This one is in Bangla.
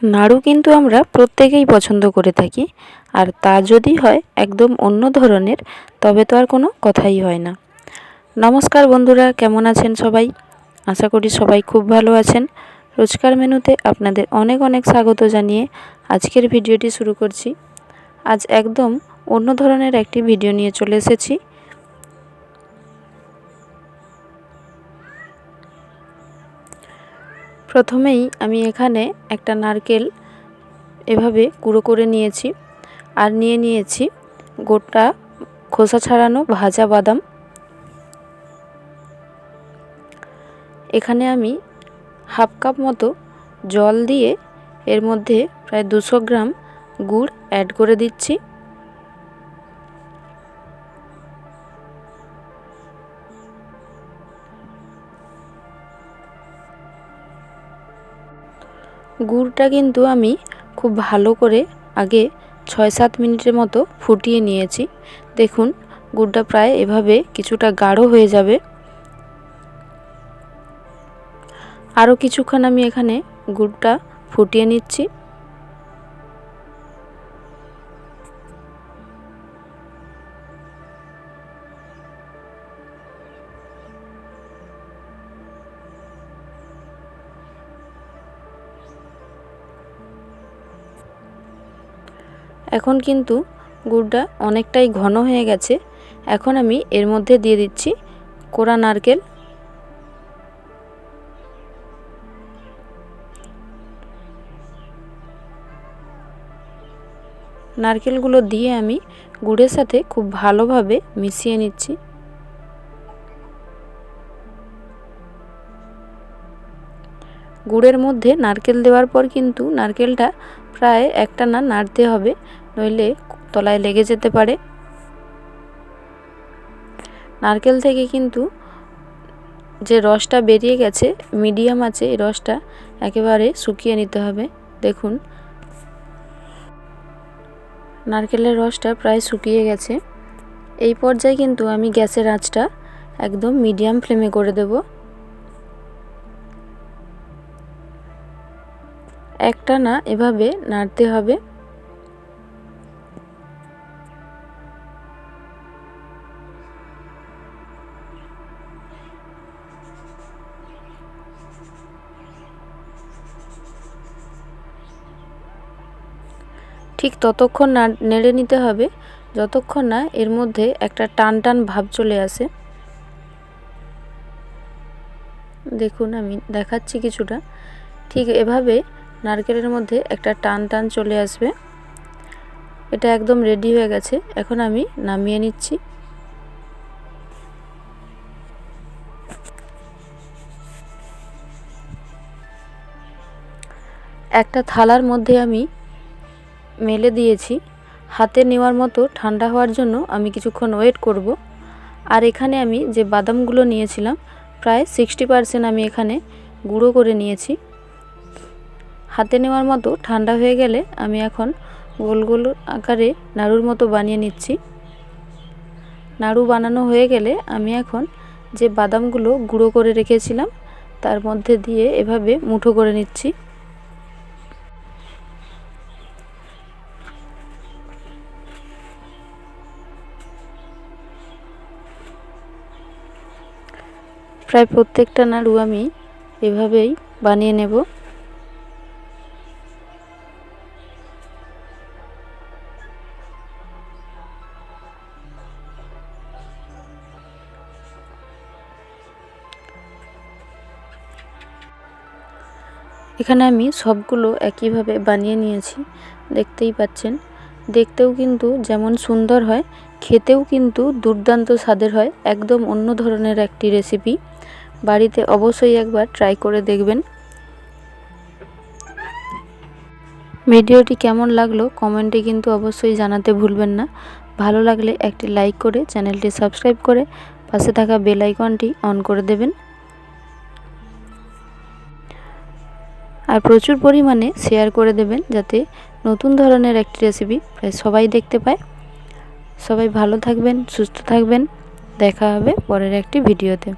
নাড়ু কিন্তু আমরা প্রত্যেকেই পছন্দ করে থাকি, আর তা যদি হয় একদম অন্য ধরনের, তবে তো আর কোনো কথাই হয় না। নমস্কার বন্ধুরা, কেমন আছেন সবাই? আশা করি সবাই খুব ভালো আছেন। রোজকার মেনুতে আপনাদের অনেক অনেক স্বাগত জানিয়ে আজকের ভিডিওটি শুরু করছি। আজ একদম অন্য ধরনের একটি ভিডিও নিয়ে চলে এসেছি। প্রথমেই আমি এখানে একটা নারকেল এভাবে গুঁড়ো করে নিয়েছি, আর নিয়ে নিয়েছি গোটা খোসা ছাড়ানো ভাজা বাদাম। এখানে আমি হাফ কাপ মতো জল দিয়ে এর মধ্যে প্রায় 200 গ্রাম গুড় অ্যাড করে দিচ্ছি। গুড়টা কিন্তু আমি খুব ভালো করে আগে 6-7 মিনিটের মতো ফুটিয়ে নিয়েছি। দেখুন গুড়টা প্রায় এভাবে কিছুটা গাঢ় হয়ে যাবে। আরও কিছুক্ষণ আমি এখানে গুড়টা ফুটিয়ে নিচ্ছি। এখন কিন্তু গুড়টা অনেকটাই ঘন হয়ে গেছে। এখন আমি এর মধ্যে দিয়ে দিচ্ছি কোড়া নারকেল। নারকেলগুলো দিয়ে আমি গুড়ের সাথে খুব ভালোভাবে মিশিয়ে নিচ্ছি। গুড়ের মধ্যে নারকেল দেওয়ার পর কিন্তু নারকেলটা প্রায় একটানা নাড়তে হবে, নইলে তলায় লেগে যেতে পারে। নারকেল থেকে কিন্তু যে রসটা বেরিয়ে গেছে, মিডিয়াম আছে এই রসটা একেবারে শুকিয়ে নিতে হবে। দেখুন নারকেলের রসটা প্রায় শুকিয়ে গেছে। এই পর্যায়ে কিন্তু আমি গ্যাসের আঁচটা একদম মিডিয়াম ফ্লেমে করে দেব। একটানা এভাবে নাড়তে হবে। ঠিক ততক্ষণ নেড়ে নিতে হবে যতক্ষণ না এর মধ্যে একটা টান টান ভাব চলে আসে। দেখুন আমি দেখাচ্ছি কিছুটা, ঠিক এভাবে নারকেলের মধ্যে একটা টান টান চলে আসবে। এটা একদম রেডি হয়ে গেছে। এখন আমি নামিয়ে নিচ্ছি। একটা থালার মধ্যে আমি মেলে দিয়েছি। হাতে নেওয়ার মতো ঠান্ডা হওয়ার জন্য আমি কিছুক্ষণ ওয়েট করব। আর এখানে আমি যে বাদামগুলো নিয়েছিলাম প্রায় 60% আমি এখানে গুঁড়ো করে নিয়েছি। হাতে নেওয়ার মতো ঠান্ডা হয়ে গেলে আমি এখন গোল গোল আকারে নাড়ুর মতো বানিয়ে নিচ্ছি। নাড়ু বানানো হয়ে গেলে আমি এখন যে বাদামগুলো গুঁড়ো করে রেখেছিলাম তার মধ্যে দিয়ে এভাবে মুঠো করে নিচ্ছি। প্রায় প্রত্যেকটা নাড়ু আমি এভাবেই বানিয়ে নেব। এখানে আমি সবগুলো একইভাবে বানিয়ে নিয়েছি, দেখতেই পাচ্ছেন। দেখতেও কিন্তু যেমন সুন্দর হয়, খেতেও কিন্তু দুর্দান্ত স্বাদের হয়। একদম অন্য ধরনের একটি রেসিপি। বাড়িতে অবশ্যই একবার ট্রাই করে দেখবেন। ভিডিওটি কেমন লাগলো কমেন্টে কিন্তু অবশ্যই জানাতে ভুলবেন না। ভালো লাগলে একটি লাইক করে চ্যানেলটি সাবস্ক্রাইব করে পাশে থাকা বেল আইকনটি অন করে দেবেন। আর প্রচুর পরিমাণে শেয়ার করে দেবেন, যাতে নতুন ধরনের একটি রেসিপি প্রায় সবাই দেখতে পায়। সবাই ভালো থাকবেন, সুস্থ থাকবেন। দেখা হবে পরের একটি ভিডিওতে।